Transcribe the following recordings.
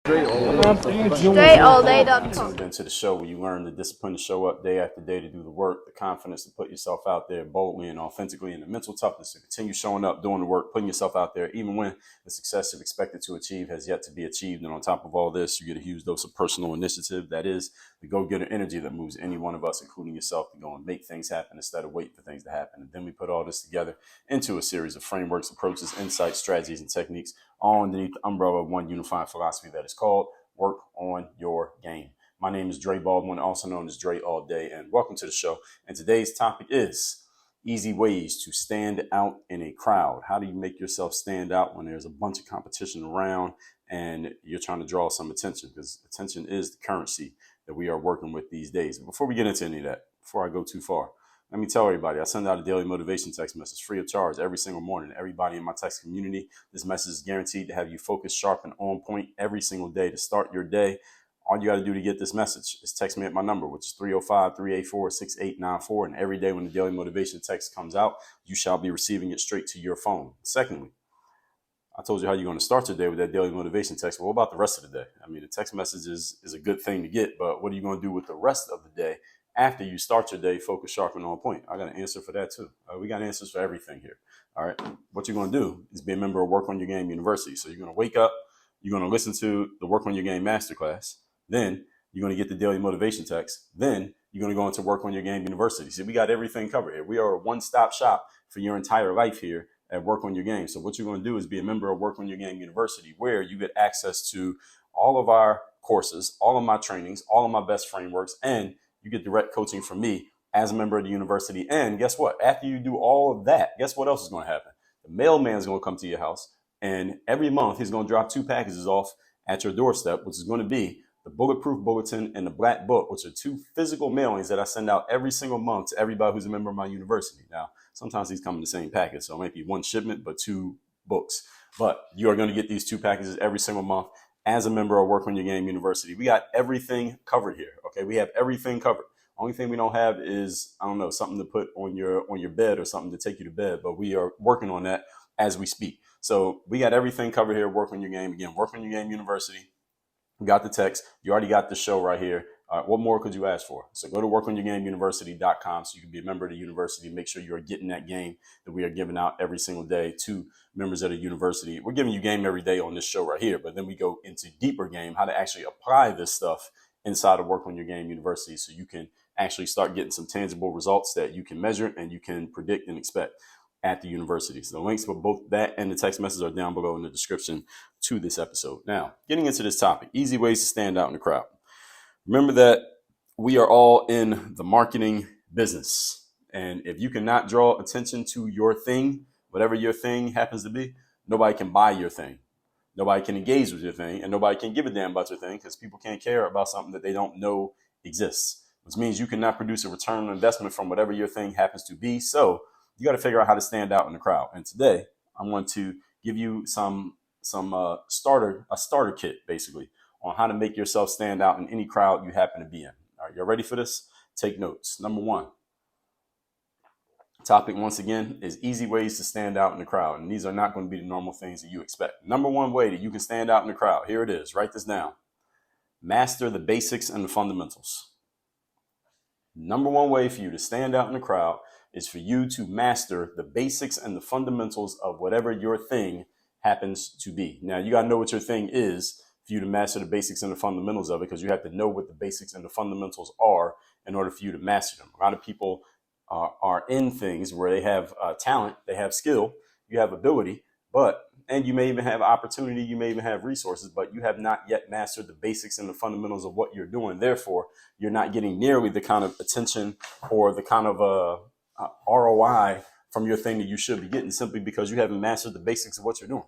Straight Tuned into the show where you learn the discipline to show up day after day to do the work, the confidence to put yourself out there boldly and authentically, and the mental toughness to continue showing up, doing the work, putting yourself out there, even when the success you've expected to achieve has yet to be achieved. And on top of all this, you get a huge dose of personal initiative. That is the go-getter energy that moves any one of us, including yourself, to go and make things happen instead of waiting for things to happen. And then we put all this together into a series of frameworks, approaches, insights, strategies, and techniques, all underneath the umbrella of one unifying philosophy that is called Work on Your Game. My name is Dre Baldwin, also known as Dre All Day, and welcome to the show. And today's topic is easy ways to stand out in a crowd. How do you make yourself stand out when there's a bunch of competition around and you're trying to draw some attention? Because attention is the currency that we are working with these days. But before we get into any of that, before I go too far, let me tell everybody, I send out a daily motivation text message free of charge every single morning. Everybody in my text community, this message is guaranteed to have you focused, sharp, and on point every single day to start your day. All you got to do to get this message is text me at my number, which is 305-384-6894. And every day when the daily motivation text comes out, you shall be receiving it straight to your phone. Secondly, I told you how you're going to start your day with that daily motivation text. Well, what about the rest of the day? I mean, the text message is a good thing to get, but what are you going to do with the rest of the day after you start your day focused, sharp, and on point? I got an answer for that too. We got answers for everything here. All right. What you're going to do is be a member of Work on Your Game University. So you're going to wake up, you're going to listen to the Work on Your Game Masterclass. Then you're going to get the daily motivation text. Then you're going to go into Work on Your Game University. See, we got everything covered here. We are a one-stop shop for your entire life here at Work on Your Game. So what you're going to do is be a member of Work on Your Game University, where you get access to all of our courses, all of my trainings, all of my best frameworks, and you get direct coaching from me as a member of the university. And guess what? After you do all of that, guess what else is going to happen? The mailman is going to come to your house, and every month he's going to drop 2 packages off at your doorstep, which is going to be the Bulletproof Bulletin and the Black Book, which are 2 physical mailings that I send out every single month to everybody who's a member of my university. Now, sometimes these come in the same package, so it might be 1 shipment, but 2 books. But you are going to get these 2 packages every single month as a member of Work on Your Game University. We got everything covered here. Okay, we have everything covered. Only thing we don't have is, I don't know, something to put on your bed or something to take you to bed. But we are working on that as we speak. So we got everything covered here. Work on Your Game. Again, Work on Your Game University. You got the text. You already got the show right here. What more could you ask for? So go to workonyourgameuniversity.com so you can be a member of the university. Make sure you're getting that game that we are giving out every single day to members of the university. We're giving you game every day on this show right here, but then we go into deeper game, how to actually apply this stuff inside of Work on Your Game University so you can actually start getting some tangible results that you can measure and you can predict and expect at the university. So the links for both that and the text message are down below in the description to this episode. Now, getting into this topic, easy ways to stand out in the crowd. Remember that we are all in the marketing business. And if you cannot draw attention to your thing, whatever your thing happens to be, nobody can buy your thing. Nobody can engage with your thing, and nobody can give a damn about your thing because people can't care about something that they don't know exists, which means you cannot produce a return on investment from whatever your thing happens to be. So you got to figure out how to stand out in the crowd. And today I want to give you some starter kit, basically, on how to make yourself stand out in any crowd you happen to be in. All right, y'all ready for this? Take notes. Number 1, topic once again is easy ways to stand out in the crowd. And these are not going to be the normal things that you expect. Number 1 way that you can stand out in the crowd. Here it is. Write this down. Master the basics and the fundamentals. Number 1 way for you to stand out in the crowd is for you to master the basics and the fundamentals of whatever your thing happens to be. Now, you got to know what your thing is for you to master the basics and the fundamentals of it, because you have to know what the basics and the fundamentals are in order for you to master them. A lot of people are in things where they have talent, they have skill, you have ability, and you may even have opportunity, you may even have resources, but you have not yet mastered the basics and the fundamentals of what you're doing. Therefore, you're not getting nearly the kind of attention or the kind of ROI from your thing that you should be getting, simply because you haven't mastered the basics of what you're doing.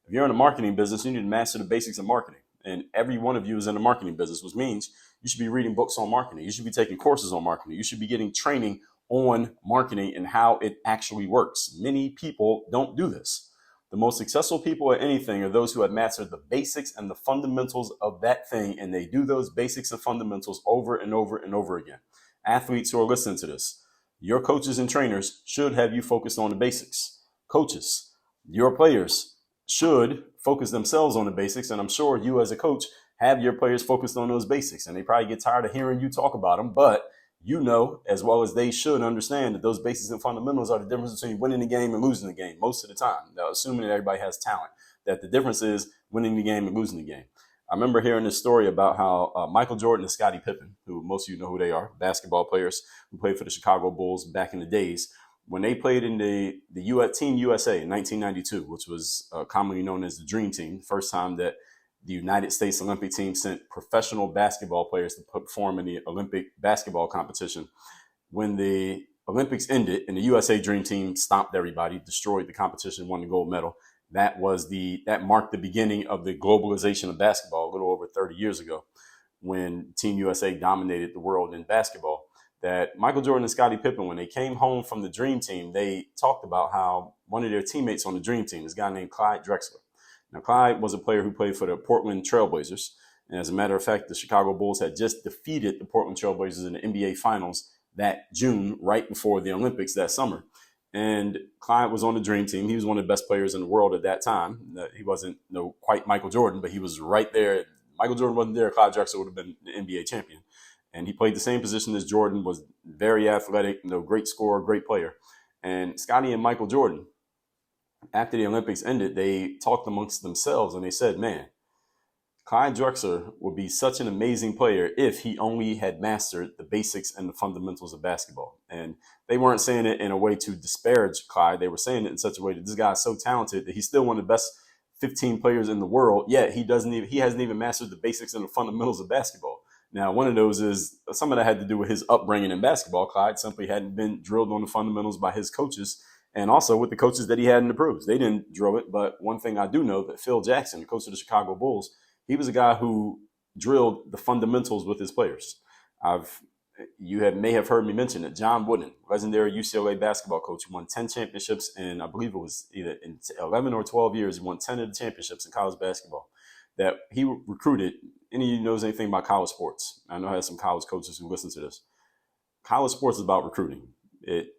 If you're in a marketing business, you need to master the basics of marketing. And every one of you is in a marketing business, which means you should be reading books on marketing. You should be taking courses on marketing. You should be getting training on marketing and how it actually works. Many people don't do this. The most successful people at anything are those who have mastered the basics and the fundamentals of that thing, and they do those basics and fundamentals over and over and over again. Athletes who are listening to this, your coaches and trainers should have you focused on the basics. Coaches, your players should focus themselves on the basics, and I'm sure you as a coach have your players focused on those basics, and they probably get tired of hearing you talk about them. But you know, as well as they should understand, that those basics and fundamentals are the difference between winning the game and losing the game most of the time. Now, assuming that everybody has talent, that the difference is winning the game and losing the game. I remember hearing this story about how Michael Jordan and Scottie Pippen, who most of you know who they are, basketball players who played for the Chicago Bulls back in the days, when they played in the Team USA in 1992, which was commonly known as the Dream Team, first time that the United States Olympic team sent professional basketball players to perform in the Olympic basketball competition. When the Olympics ended and the USA Dream Team stomped everybody, destroyed the competition, won the gold medal, that marked the beginning of the globalization of basketball a little over 30 years ago, when Team USA dominated the world in basketball. That Michael Jordan and Scottie Pippen, when they came home from the Dream Team, they talked about how one of their teammates on the Dream Team, this guy named Clyde Drexler. Now, Clyde was a player who played for the Portland Trail Blazers. And as a matter of fact, the Chicago Bulls had just defeated the Portland Trail Blazers in the NBA Finals that June, right before the Olympics that summer. And Clyde was on the Dream Team. He was one of the best players in the world at that time. He wasn't quite Michael Jordan, but he was right there. Michael Jordan wasn't there. Clyde Drexler would have been the NBA champion. And he played the same position as Jordan, was very athletic, great scorer, great player. And Scottie and Michael Jordan, after the Olympics ended, they talked amongst themselves and they said, man, Clyde Drexler would be such an amazing player if he only had mastered the basics and the fundamentals of basketball. And they weren't saying it in a way to disparage Clyde. They were saying it in such a way that this guy is so talented that he's still one of the best 15 players in the world, yet he hasn't even mastered the basics and the fundamentals of basketball. Now, one of those is some of that had to do with his upbringing in basketball. Clyde simply hadn't been drilled on the fundamentals by his coaches, and also with the coaches that he had in the pros. They didn't drill it, but one thing I do know that Phil Jackson, the coach of the Chicago Bulls, he was a guy who drilled the fundamentals with his players. May have heard me mention it. John Wooden, legendary UCLA basketball coach, who won 10 championships in, I believe it was either in 11 or 12 years. He won 10 of the championships in college basketball. That he recruited. Any of you knows anything about college sports? I know I have some college coaches who listen to this. College sports is about recruiting.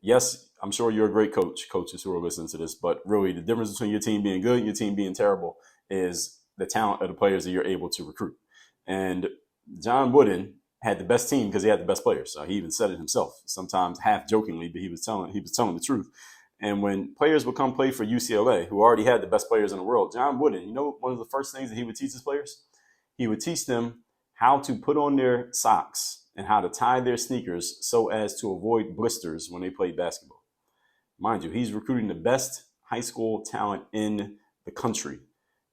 Yes, I'm sure you're a great coaches who are listening to this, but really the difference between your team being good and your team being terrible is the talent of the players that you're able to recruit. And John Wooden had the best team because he had the best players. He even said it himself, sometimes half jokingly, but he was telling the truth. And when players would come play for UCLA, who already had the best players in the world, John Wooden, one of the first things that he would teach his players? He would teach them how to put on their socks and how to tie their sneakers so as to avoid blisters when they played basketball. Mind you, he's recruiting the best high school talent in the country.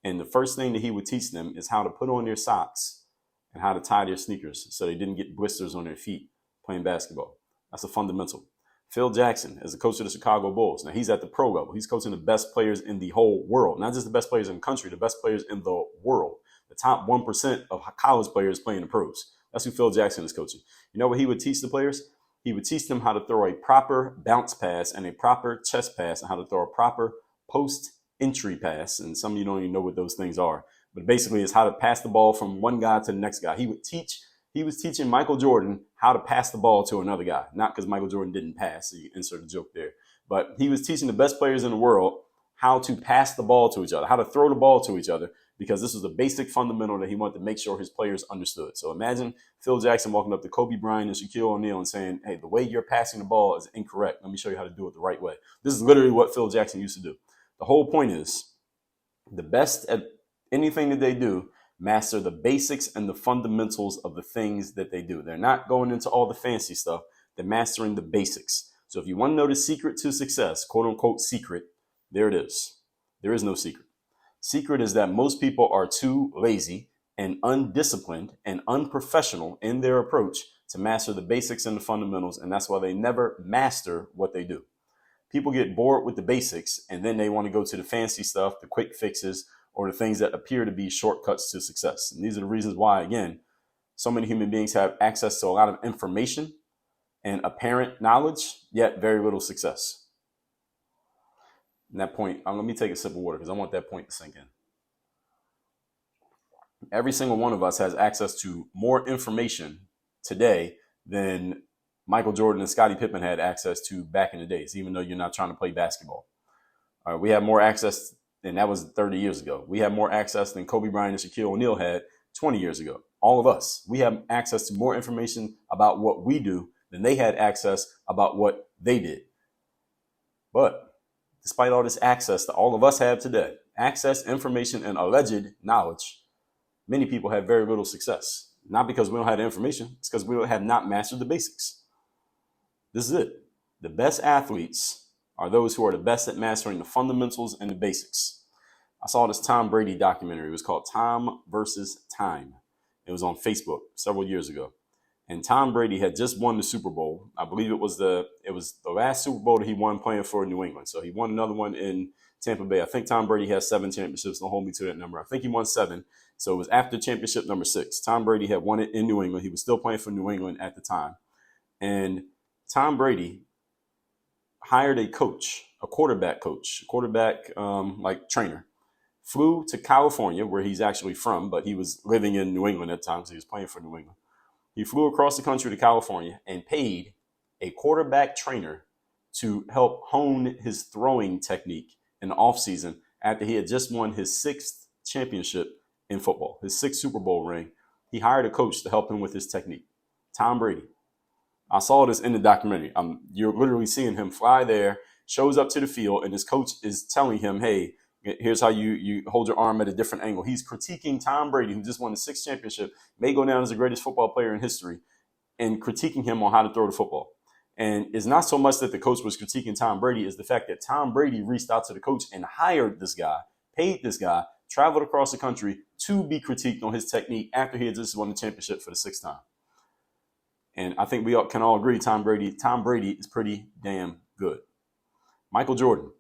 And the first thing that he would teach them is how to put on their socks and how to tie their sneakers so they didn't get blisters on their feet playing basketball. That's a fundamental. Phil Jackson is the coach of the Chicago Bulls. Now, he's at the pro level. He's coaching the best players in the whole world, not just the best players in the country, the best players in the world. The top 1% of college players playing the pros. That's who Phil Jackson is coaching. You know what he would teach the players? He would teach them how to throw a proper bounce pass and a proper chest pass and how to throw a proper post-entry pass. And some of you don't even know what those things are. But basically, it's how to pass the ball from one guy to the next guy. He was teaching Michael Jordan how to pass the ball to another guy. Not because Michael Jordan didn't pass, so you insert a joke there. But he was teaching the best players in the world how to pass the ball to each other, how to throw the ball to each other, because this was a basic fundamental that he wanted to make sure his players understood. So imagine Phil Jackson walking up to Kobe Bryant and Shaquille O'Neal and saying, hey, the way you're passing the ball is incorrect. Let me show you how to do it the right way. This is literally what Phil Jackson used to do. The whole point is the best at anything that they do master the basics and the fundamentals of the things that they do. They're not going into all the fancy stuff. They're mastering the basics. So if you want to know the secret to success, quote unquote secret, there it is. There is no secret. Secret is that most people are too lazy and undisciplined and unprofessional in their approach to master the basics and the fundamentals. And that's why they never master what they do. People get bored with the basics and then they want to go to the fancy stuff, the quick fixes, or the things that appear to be shortcuts to success. And these are the reasons why, again, so many human beings have access to a lot of information and apparent knowledge, yet very little success. And that point, let me take a sip of water because I want that point to sink in. Every single one of us has access to more information today than Michael Jordan and Scottie Pippen had access to back in the days, even though you're not trying to play basketball. We have more access, and that was 30 years ago. We have more access than Kobe Bryant and Shaquille O'Neal had 20 years ago. All of us, we have access to more information about what we do than they had access about what they did. But despite all this access that all of us have today, access, information, and alleged knowledge, many people have very little success. Not because we don't have the information, it's because we have not mastered the basics. This is it. The best athletes are those who are the best at mastering the fundamentals and the basics. I saw this Tom Brady documentary. It was called Tom versus Time. It was on Facebook several years ago. And Tom Brady had just won the Super Bowl. I believe it was the last Super Bowl that he won playing for New England. So he won another one in Tampa Bay. I think Tom Brady has 7 championships. Don't hold me to that number. I think he won 7. So it was after championship number 6. Tom Brady had won it in New England. He was still playing for New England at the time. And Tom Brady hired a coach, a quarterback trainer, flew to California, where he's actually from, but he was living in New England at the time, so he was playing for New England. He flew across the country to California and paid a quarterback trainer to help hone his throwing technique in the offseason after he had just won his 6th championship in football, his 6th Super Bowl ring. He hired a coach to help him with his technique. Tom Brady. I saw this in the documentary. You're literally seeing him fly there, shows up to the field, and his coach is telling him, hey, here's how you hold your arm at a different angle. He's critiquing Tom Brady, who just won the 6th championship, may go down as the greatest football player in history, and critiquing him on how to throw the football. And it's not so much that the coach was critiquing Tom Brady, is the fact that Tom Brady reached out to the coach and hired this guy, paid this guy, traveled across the country to be critiqued on his technique after he had just won the championship for the 6th time. And I think we can all agree Tom Brady is pretty damn good. Michael Jordan,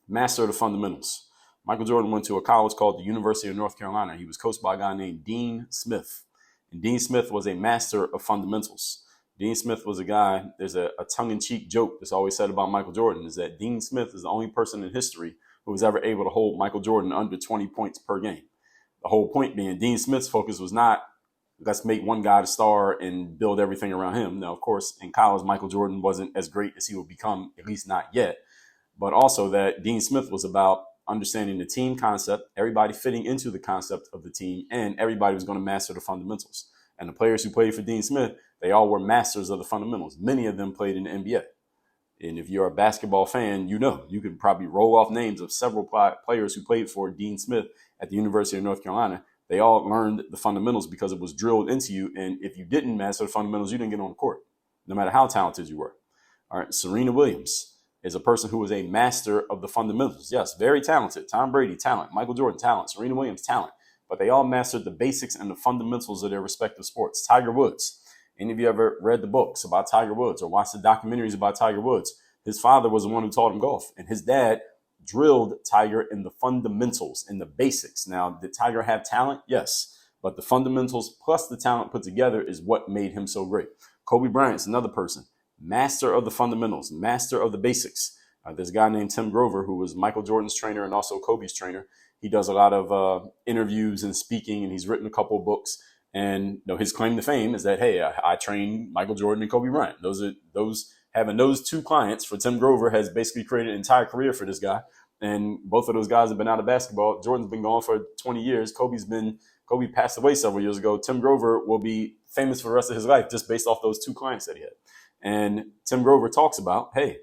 master of the fundamentals. Michael Jordan went to a college called the University of North Carolina. He was coached by a guy named Dean Smith. And Dean Smith was a master of fundamentals. Dean Smith was a guy, there's a tongue-in-cheek joke that's always said about Michael Jordan, is that Dean Smith is the only person in history who was ever able to hold Michael Jordan under 20 points per game. The whole point being Dean Smith's focus was not, let's make one guy the star and build everything around him. Now, of course, in college, Michael Jordan wasn't as great as he would become, at least not yet. But also that Dean Smith was about understanding the team concept, everybody fitting into the concept of the team, and everybody was going to master the fundamentals. And the players who played for Dean Smith, they all were masters of the fundamentals. Many of them played in the NBA. And if you're a basketball fan, you can probably roll off names of several players who played for Dean Smith at the University of North Carolina. They all learned the fundamentals because it was drilled into you. And if you didn't master the fundamentals, you didn't get on the court, no matter how talented you were. All right, Serena Williams is a person who is a master of the fundamentals. Yes, very talented. Tom Brady, talent. Michael Jordan, talent. Serena Williams, talent. But they all mastered the basics and the fundamentals of their respective sports. Tiger Woods. Any of you ever read the books about Tiger Woods or watched the documentaries about Tiger Woods? His father was the one who taught him golf, and his dad drilled Tiger in the fundamentals, in the basics. Now, did Tiger have talent? Yes. But the fundamentals plus the talent put together is what made him so great. Kobe Bryant's another person. Master of the fundamentals, master of the basics. There's a guy named Tim Grover who was Michael Jordan's trainer and also Kobe's trainer. He does a lot of interviews and speaking, and he's written a couple of books. And his claim to fame is that, hey, I trained Michael Jordan and Kobe Bryant. Having those two clients for Tim Grover has basically created an entire career for this guy. And both of those guys have been out of basketball. Jordan's been gone for 20 years. Kobe passed away several years ago. Tim Grover will be famous for the rest of his life just based off those two clients that he had. And Tim Grover talks about, hey,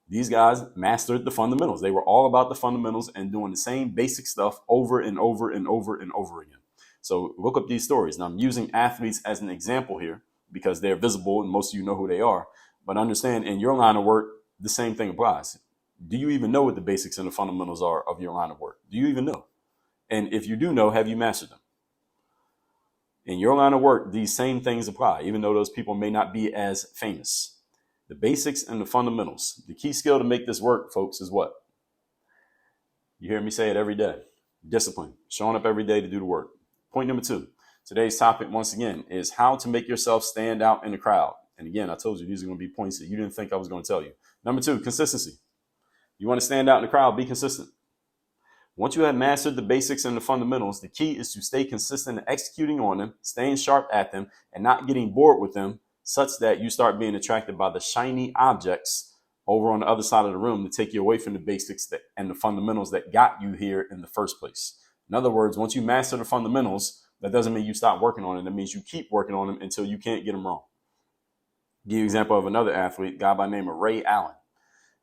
these guys mastered the fundamentals. They were all about the fundamentals and doing the same basic stuff over and over and over and over again. So look up these stories. Now, I'm using athletes as an example here because they're visible and most of you know who they are. But understand, in your line of work, the same thing applies. Do you even know what the basics and the fundamentals are of your line of work? Do you even know? And if you do know, have you mastered them? In your line of work, these same things apply, even though those people may not be as famous. The basics and the fundamentals. The key skill to make this work, folks, is what? You hear me say it every day. Discipline. Showing up every day to do the work. Point number 2. Today's topic, once again, is how to make yourself stand out in the crowd. And again, I told you these are going to be points that you didn't think I was going to tell you. Number 2, consistency. You want to stand out in the crowd, be consistent. Once you have mastered the basics and the fundamentals, the key is to stay consistent in executing on them, staying sharp at them, and not getting bored with them, such that you start being attracted by the shiny objects over on the other side of the room to take you away from the basics and the fundamentals that got you here in the first place. In other words, once you master the fundamentals That doesn't mean you stop working on them. That means you keep working on them until you can't get them wrong. Give you an example of another athlete, a guy by the name of Ray Allen.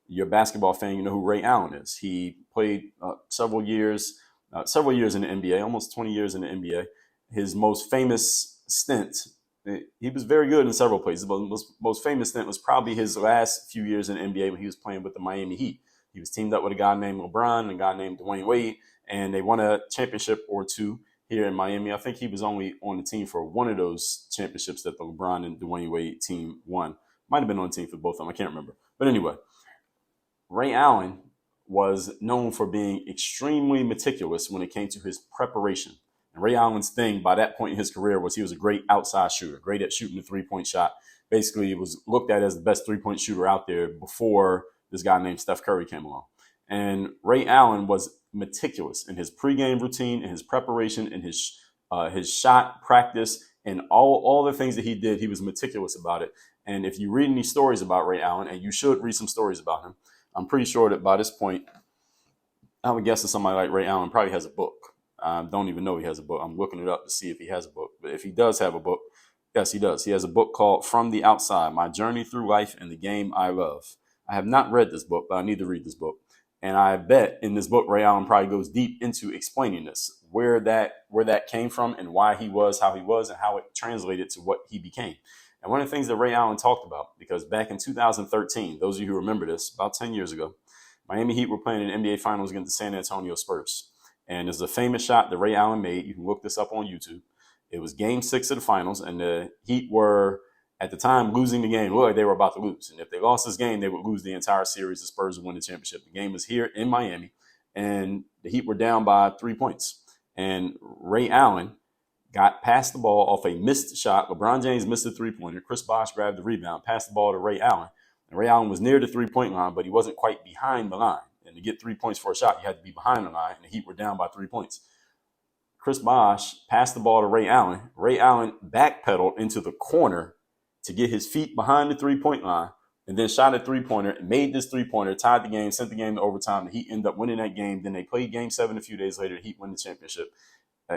You're a basketball fan, you know who Ray Allen is. He played several years in the NBA, almost 20 years in the NBA. His most famous stint, he was very good in several places, but most famous stint was probably his last few years in the NBA when he was playing with the Miami Heat. He was teamed up with a guy named LeBron and a guy named Dwayne Wade, and they won a championship or two here in Miami. I think he was only on the team for one of those championships that the LeBron and Dwayne Wade team won. Might have been on the team for both of them. I can't remember. But anyway, Ray Allen was known for being extremely meticulous when it came to his preparation. And Ray Allen's thing by that point in his career was he was a great outside shooter, great at shooting the three-point shot. Basically, he was looked at as the best three-point shooter out there before this guy named Steph Curry came along. And Ray Allen was meticulous in his pregame routine, in his preparation, in his shot practice, and all the things that he did. He was meticulous about it. And if you read any stories about Ray Allen, and you should read some stories about him, I'm pretty sure that by this point, I would guess that somebody like Ray Allen probably has a book. I don't even know he has a book. I'm looking it up to see if he has a book. But if he does have a book, yes, he does. He has a book called From the Outside, My Journey Through Life and the Game I Love. I have not read this book, but I need to read this book. And I bet in this book, Ray Allen probably goes deep into explaining this, where that came from and why he was how he was and how it translated to what he became. And one of the things that Ray Allen talked about, because back in 2013, those of you who remember this, about 10 years ago, Miami Heat were playing in the NBA Finals against the San Antonio Spurs. And there's a famous shot that Ray Allen made. You can look this up on YouTube. It was Game 6 of the Finals, and the Heat were, at the time, losing the game. Look, they were about to lose. And if they lost this game, they would lose the entire series. The Spurs would win the championship. The game was here in Miami, and the Heat were down by 3 points. And Ray Allen got past the ball off a missed shot. LeBron James missed a three-pointer. Chris Bosh grabbed the rebound, passed the ball to Ray Allen. And Ray Allen was near the three-point line, but he wasn't quite behind the line. And to get 3 points for a shot, you had to be behind the line, and the Heat were down by 3 points. Chris Bosh passed the ball to Ray Allen. Ray Allen backpedaled into the corner to get his feet behind the three-point line, and then shot a three-pointer, made this three-pointer, tied the game, sent the game to overtime. The Heat ended up winning that game. Then they played Game 7 a few days later. The Heat won the championship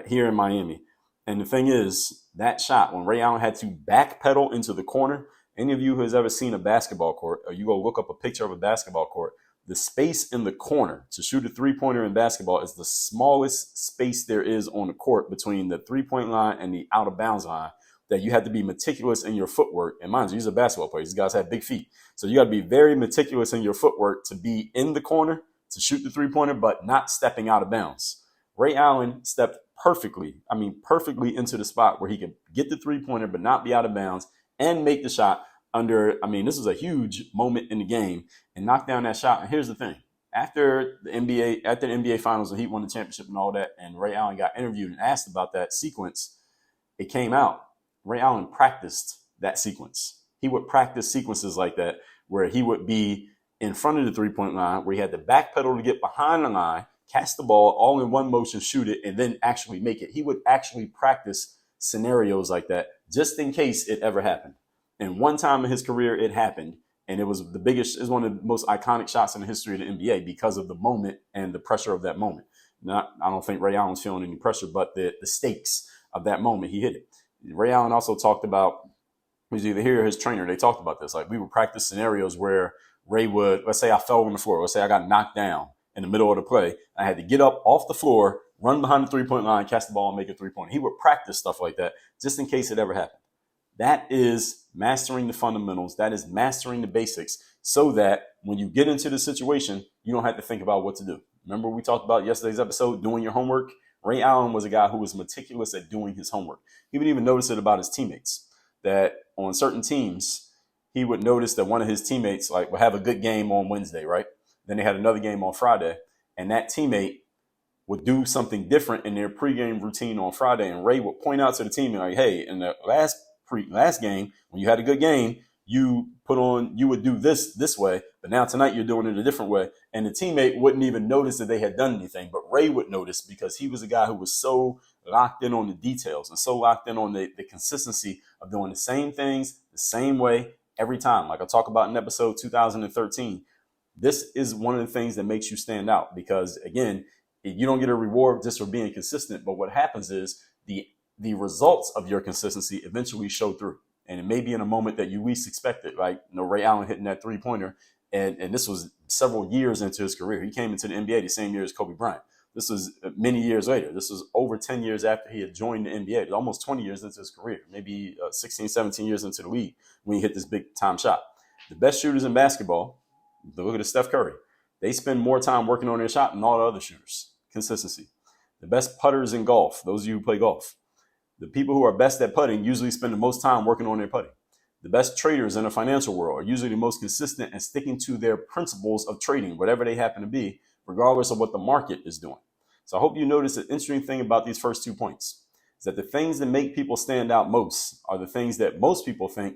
here in Miami. And the thing is, that shot, when Ray Allen had to backpedal into the corner, any of you who has ever seen a basketball court, or you go look up a picture of a basketball court, the space in the corner to shoot a three-pointer in basketball is the smallest space there is on the court between the three-point line and the out-of-bounds line, that you have to be meticulous in your footwork. And mind you, these are basketball players. These guys have big feet. So you got to be very meticulous in your footwork to be in the corner, to shoot the three-pointer, but not stepping out of bounds. Ray Allen stepped perfectly into the spot where he could get the three-pointer but not be out of bounds and make the shot this was a huge moment in the game, and knock down that shot. And here's the thing. After the NBA Finals, the Heat won the championship and all that, and Ray Allen got interviewed and asked about that sequence, it came out. Ray Allen practiced that sequence. He would practice sequences like that where he would be in front of the three-point line, where he had to backpedal to get behind the line, catch the ball all in one motion, shoot it, and then actually make it. He would actually practice scenarios like that just in case it ever happened. And one time in his career, it happened. And it was one of the most iconic shots in the history of the NBA because of the moment and the pressure of that moment. I don't think Ray Allen's feeling any pressure, but the stakes of that moment, he hit it. Ray Allen also talked about, he was either here or his trainer, they talked about this. Like, we would practice scenarios where Ray would, let's say I fell on the floor. Let's say I got knocked down in the middle of the play. I had to get up off the floor, run behind the three-point line, catch the ball, and make a three-pointer. He would practice stuff like that just in case it ever happened. That is mastering the fundamentals. That is mastering the basics so that when you get into the situation, you don't have to think about what to do. Remember we talked about yesterday's episode, doing your homework? Ray Allen was a guy who was meticulous at doing his homework. He would even notice it about his teammates, that on certain teams, he would notice that one of his teammates would have a good game on Wednesday, right? Then they had another game on Friday, and that teammate would do something different in their pregame routine on Friday. And Ray would point out to the team and like, hey, in the last game, when you had a good game, you would do this way, but now tonight you're doing it a different way. And the teammate wouldn't even notice that they had done anything, but Ray would notice because he was a guy who was so locked in on the details and so locked in on the consistency of doing the same things the same way every time. Like I talk about in episode 2013, this is one of the things that makes you stand out because, again, you don't get a reward just for being consistent, but what happens is the the results of your consistency eventually show through. And it may be in a moment that you least expect it, right? Ray Allen hitting that 3-pointer. And this was several years into his career. He came into the NBA the same year as Kobe Bryant. This was many years later. This was over 10 years after he had joined the NBA. It was almost 20 years into his career, maybe 16, 17 years into the league when he hit this big time shot. The best shooters in basketball, look at Steph Curry. They spend more time working on their shot than all the other shooters. Consistency. The best putters in golf, those of you who play golf, the people who are best at putting usually spend the most time working on their putting. The best traders in the financial world are usually the most consistent and sticking to their principles of trading, whatever they happen to be, regardless of what the market is doing. So I hope you notice the interesting thing about these first 2 points is that the things that make people stand out most are the things that most people think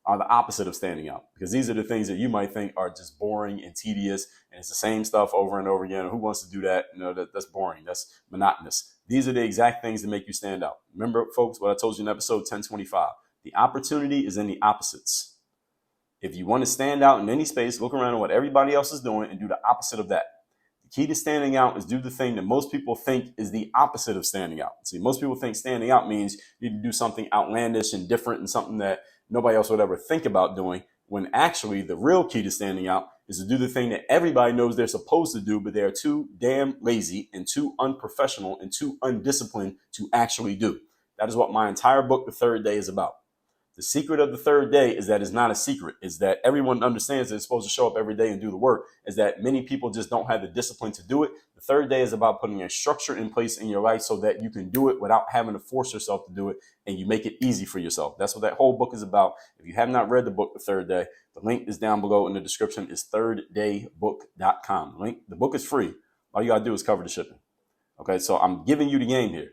are the opposite of standing out, because these are the things that you might think are just boring and tedious, and it's the same stuff over and over again. Who wants to do that? That's boring. That's monotonous. These are the exact things that make you stand out. Remember, folks, what I told you in episode 1025. The opportunity is in the opposites. If you want to stand out in any space, look around at what everybody else is doing and do the opposite of that. The key to standing out is do the thing that most people think is the opposite of standing out. See, most people think standing out means you need to do something outlandish and different and something that nobody else would ever think about doing, when actually the real key to standing out is to do the thing that everybody knows they're supposed to do, but they're too damn lazy and too unprofessional and too undisciplined to actually do. That is what my entire book, The Third Day, is about. The secret of the third day is that it's not a secret. It's that everyone understands that it's supposed to show up every day and do the work. Is that many people just don't have the discipline to do it. The third day is about putting a structure in place in your life so that you can do it without having to force yourself to do it, and you make it easy for yourself. That's what that whole book is about. If you have not read the book, The Third Day, the link is down below in the description. It's thirddaybook.com. The book is free. All you got to do is cover the shipping. Okay, so I'm giving you the game here.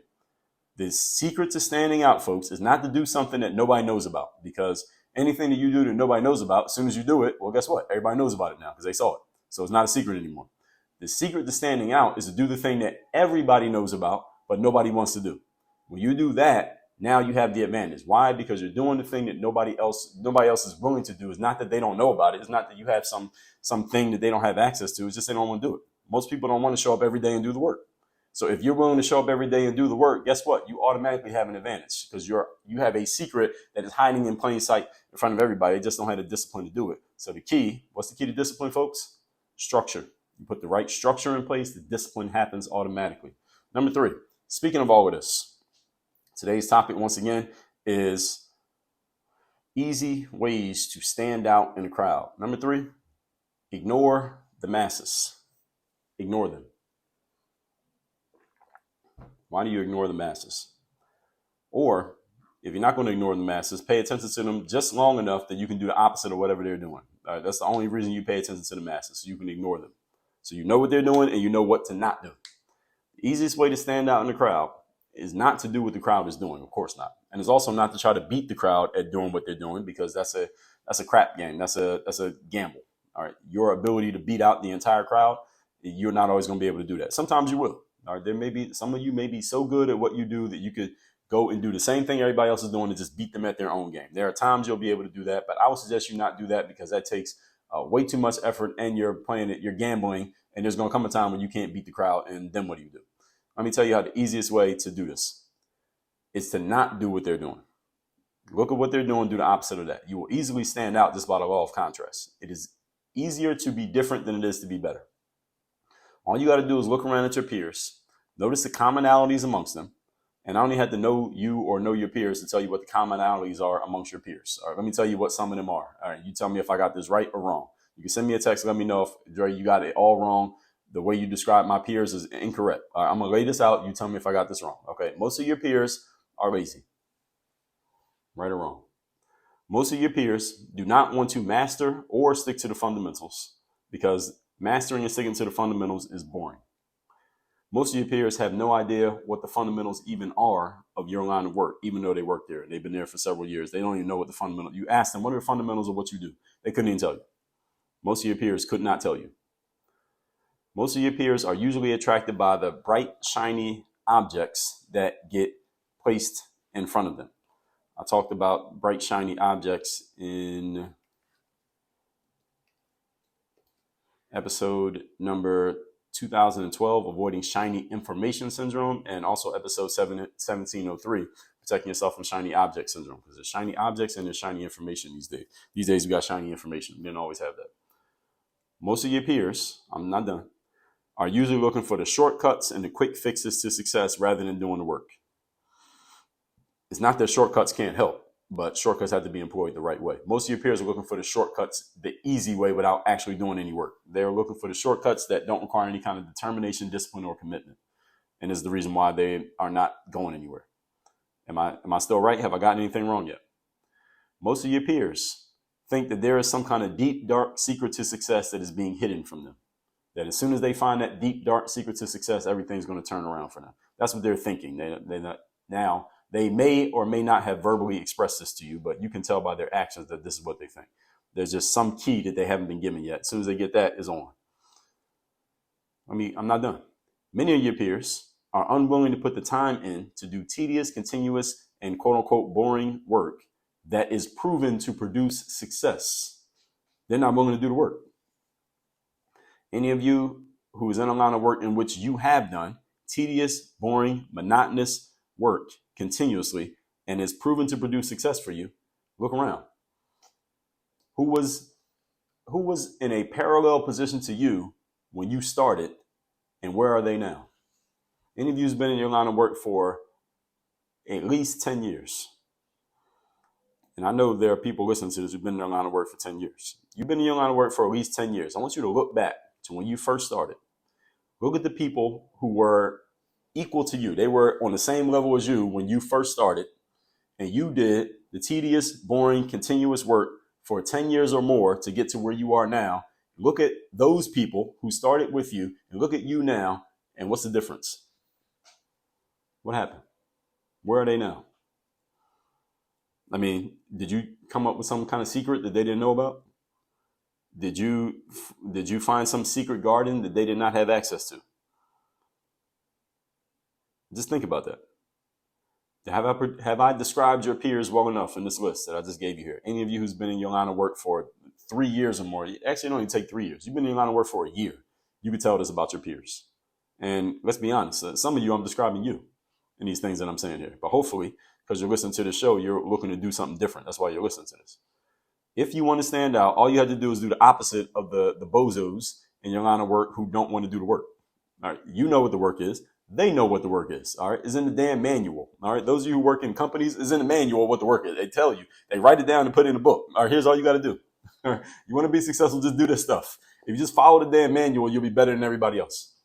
The secret to standing out, folks, is not to do something that nobody knows about, because anything that you do that nobody knows about, as soon as you do it, well, guess what? Everybody knows about it now because they saw it. So it's not a secret anymore. The secret to standing out is to do the thing that everybody knows about, but nobody wants to do. When you do that, now you have the advantage. Why? Because you're doing the thing that nobody else is willing to do. It's not that they don't know about it. It's not that you have something that they don't have access to. It's just they don't want to do it. Most people don't want to show up every day and do the work. So if you're willing to show up every day and do the work, guess what? You automatically have an advantage, because you have a secret that is hiding in plain sight in front of everybody. They just don't have the discipline to do it. So what's the key to discipline, folks? Structure. You put the right structure in place, the discipline happens automatically. Number 3, speaking of all of this, today's topic once again is easy ways to stand out in a crowd. Number 3, ignore the masses. Ignore them. Why do you ignore the masses? Or if you're not going to ignore the masses, pay attention to them just long enough that you can do the opposite of whatever they're doing. All right, that's the only reason you pay attention to the masses, so you can ignore them. So you know what they're doing and you know what to not do. The easiest way to stand out in the crowd is not to do what the crowd is doing. Of course not. And it's also not to try to beat the crowd at doing what they're doing, because that's a crap game. That's a gamble. All right. Your ability to beat out the entire crowd, you're not always going to be able to do that. Sometimes you will. All right, there may be some of you may be so good at what you do that you could go and do the same thing everybody else is doing and just beat them at their own game. There are times you'll be able to do that, but I would suggest you not do that, because that takes way too much effort, and you're playing it, you're gambling, and there's going to come a time when you can't beat the crowd, and then what do you do? Let me tell you how the easiest way to do this is to not do what they're doing. Look at what they're doing, do the opposite of that. You will easily stand out just by the law of contrast. It is easier to be different than it is to be better. All you got to do is look around at your peers, notice the commonalities amongst them. And I don't even have to know you or know your peers to tell you what the commonalities are amongst your peers. All right, let me tell you what some of them are. All right, you tell me if I got this right or wrong. You can send me a text, let me know if, Dre, you got it all wrong. The way you describe my peers is incorrect. All right, I'm going to lay this out. You tell me if I got this wrong. Okay, most of your peers are lazy. Right or wrong? Most of your peers do not want to master or stick to the fundamentals, because mastering and sticking to the fundamentals is boring. Most of your peers have no idea what the fundamentals even are of your line of work, even though they work there. They've been there for several years. They don't even know what the fundamentals. You ask them, what are the fundamentals of what you do? They couldn't even tell you. Most of your peers could not tell you. Most of your peers are usually attracted by the bright, shiny objects that get placed in front of them. I talked about bright, shiny objects in episode number 2012, Avoiding Shiny Information Syndrome, and also episode 1703, Protecting Yourself from Shiny Object Syndrome, because there's shiny objects and there's shiny information these days. These days we got shiny information. We didn't always have that. Most of your peers, I'm not done, are usually looking for the shortcuts and the quick fixes to success rather than doing the work. It's not that shortcuts can't help, but shortcuts have to be employed the right way. Most of your peers are looking for the shortcuts the easy way without actually doing any work. They're looking for the shortcuts that don't require any kind of determination, discipline, or commitment. And this is the reason why they are not going anywhere. Am I still right? Have I gotten anything wrong yet? Most of your peers think that there is some kind of deep, dark secret to success that is being hidden from them. That as soon as they find that deep, dark secret to success, everything's going to turn around for them. That's what they're thinking. Now, they may or may not have verbally expressed this to you, but you can tell by their actions that this is what they think. There's just some key that they haven't been given yet. As soon as they get that, it's on. I'm not done. Many of your peers are unwilling to put the time in to do tedious, continuous, and quote unquote boring work that is proven to produce success. They're not willing to do the work. Any of you who is in a line of work in which you have done tedious, boring, monotonous work continuously and is proven to produce success for you, look around. Who was in a parallel position to you when you started, and where are they now? Any of you who's been in your line of work for at least 10 years. And I know there are people listening to this who've been in their line of work for 10 years. You've been in your line of work for at least 10 years. I want you to look back to when you first started. Look at the people who were equal to you. They were on the same level as you when you first started, and you did the tedious, boring, continuous work for 10 years or more to get to where you are now. Look at those people who started with you and look at you now, and what's the difference? What happened? Where are they now? Did you come up with some kind of secret that they didn't know about? Did you find some secret garden that they did not have access to? Just think about that. Have I described your peers well enough in this list that I just gave you here? Any of you who's been in your line of work for 3 years or more, actually it don't even take 3 years. You've been in your line of work for a year. You can tell this about your peers. And let's be honest, some of you, I'm describing you in these things that I'm saying here. But hopefully, because you're listening to the show, you're looking to do something different. That's why you're listening to this. If you want to stand out, all you have to do is do the opposite of the bozos in your line of work who don't want to do the work. All right, you know what the work is. They know what the work is. All right, it's in the damn manual. All right, those of you who work in companies, it's in the manual what the work is. They tell you. They write it down and put it in a book. All right, here's all you got to do. All right, you want to be successful, just do this stuff. If you just follow the damn manual, you'll be better than everybody else.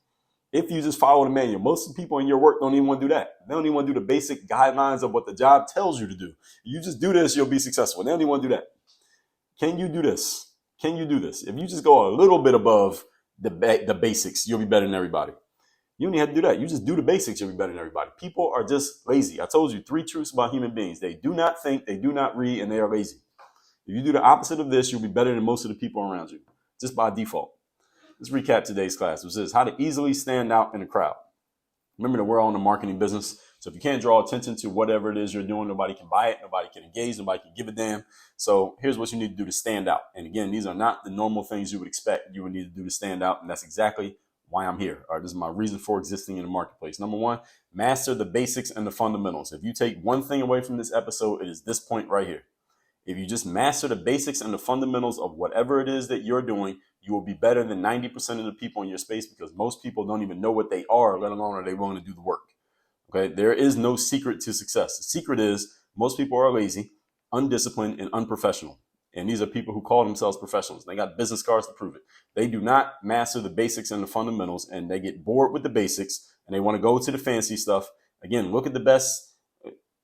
If you just follow the manual, most of the people in your work don't even want to do that. They don't even want to do the basic guidelines of what the job tells you to do. You just do this, you'll be successful. They don't even want to do that. Can you do this? Can you do this? If you just go a little bit above the basics, you'll be better than everybody. You don't even have to do that. You just do the basics, you'll be better than everybody. People are just lazy. I told you 3 truths about human beings. They do not think, they do not read, and they are lazy. If you do the opposite of this, you'll be better than most of the people around you, just by default. Let's recap today's class, which is how to easily stand out in a crowd. Remember that we're all in the marketing business. So if you can't draw attention to whatever it is you're doing, nobody can buy it, nobody can engage, nobody can give a damn. So here's what you need to do to stand out. And again, these are not the normal things you would expect you would need to do to stand out. And that's exactly why I'm here. All right, this is my reason for existing in the marketplace. Number 1, master the basics and the fundamentals. If you take one thing away from this episode, it is this point right here. If you just master the basics and the fundamentals of whatever it is that you're doing, you will be better than 90% of the people in your space, because most people don't even know what they are, let alone are they willing to do the work. Okay, there is no secret to success. The secret is most people are lazy, undisciplined, and unprofessional. And these are people who call themselves professionals. They got business cards to prove it. They do not master the basics and the fundamentals, and they get bored with the basics, and they want to go to the fancy stuff. Again, look at the best,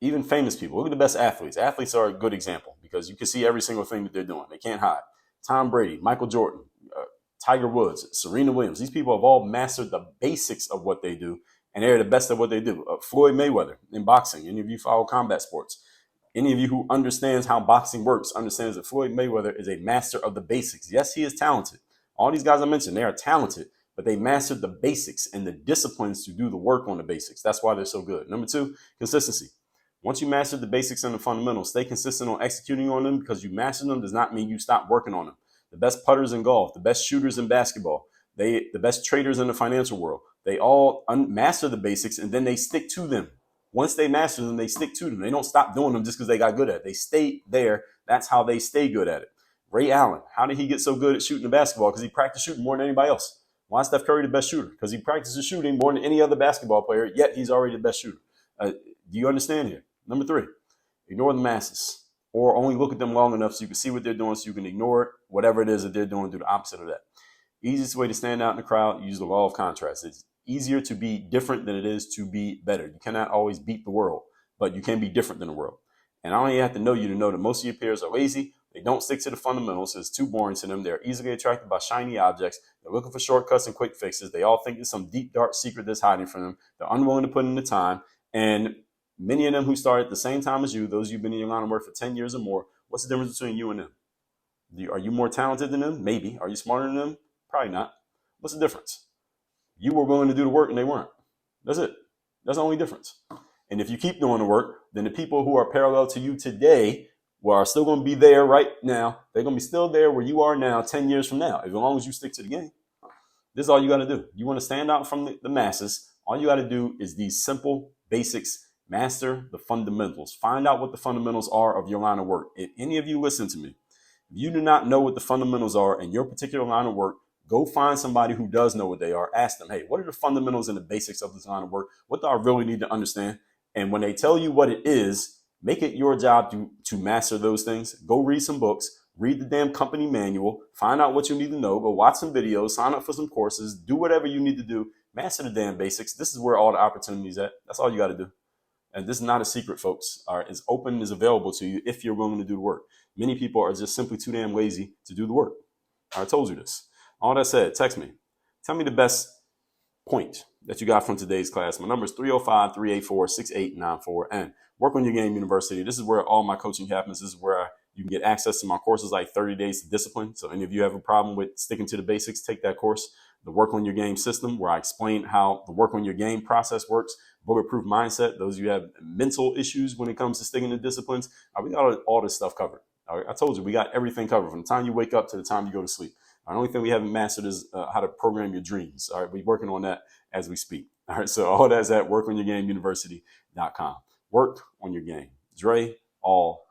even famous people. Look at the best athletes. Athletes are a good example because you can see every single thing that they're doing. They can't hide. Tom Brady, Michael Jordan, Tiger Woods, Serena Williams. These people have all mastered the basics of what they do, and they're the best at what they do. Floyd Mayweather in boxing. Any of you follow combat sports? Any of you who understands how boxing works understands that Floyd Mayweather is a master of the basics. Yes, he is talented. All these guys I mentioned, they are talented, but they mastered the basics and the disciplines to do the work on the basics. That's why they're so good. Number 2, consistency. Once you master the basics and the fundamentals, stay consistent on executing on them. Because you master them does not mean you stop working on them. The best putters in golf, the best shooters in basketball, the best traders in the financial world. They all master the basics and then they stick to them. Once they master them, they stick to them. They don't stop doing them just because they got good at it. They stay there. That's how they stay good at it. Ray Allen, how did he get so good at shooting the basketball? Because he practiced shooting more than anybody else. Why is Steph Curry the best shooter? Because he practices shooting more than any other basketball player, yet he's already the best shooter. Do you understand here? Number 3, ignore the masses, or only look at them long enough so you can see what they're doing, so you can ignore it, whatever it is that they're doing, do the opposite of that. Easiest way to stand out in the crowd, use the law of contrast. It's easier to be different than it is to be better. You cannot always beat the world, but you can be different than the world. And I don't even have to know you to know that most of your peers are lazy. They don't stick to the fundamentals. It's too boring to them. They're easily attracted by shiny objects. They're looking for shortcuts and quick fixes. They all think there's some deep, dark secret that's hiding from them. They're unwilling to put in the time. And many of them who started at the same time as you, those you've been in your line of work for 10 years or more, what's the difference between you and them? Are you more talented than them? Maybe. Are you smarter than them? Probably not. What's the difference? You were willing to do the work and they weren't. That's it. That's the only difference. And if you keep doing the work, then the people who are parallel to you today are still going to be there right now. They're going to be still there where you are now 10 years from now, as long as you stick to the game. This is all you got to do. You want to stand out from the masses. All you got to do is these simple basics. Master the fundamentals. Find out what the fundamentals are of your line of work. If any of you listen to me, if you do not know what the fundamentals are in your particular line of work, go find somebody who does know what they are. Ask them, hey, what are the fundamentals and the basics of this line of work? What do I really need to understand? And when they tell you what it is, make it your job to master those things. Go read some books, read the damn company manual, find out what you need to know, go watch some videos, sign up for some courses, do whatever you need to do, master the damn basics. This is where all the opportunities at. That's all you got to do. And this is not a secret, folks. All right, it's open, is available to you if you're willing to do the work. Many people are just simply too damn lazy to do the work. I told you this. All that said, text me. Tell me the best point that you got from today's class. My number is 305-384-6894. And Work on Your Game University. This is where all my coaching happens. This is where you can get access to my courses like 30 Days to Discipline. So any of you have a problem with sticking to the basics, take that course. The Work on Your Game system, where I explain how the Work on Your Game process works. Bulletproof Mindset, those of you who have mental issues when it comes to sticking to disciplines. We got all this stuff covered. I told you, we got everything covered from the time you wake up to the time you go to sleep. The only thing we haven't mastered is how to program your dreams. All right, we're working on that as we speak. All right, so all that's at workonyourgameuniversity.com. Work on your game. Dre, all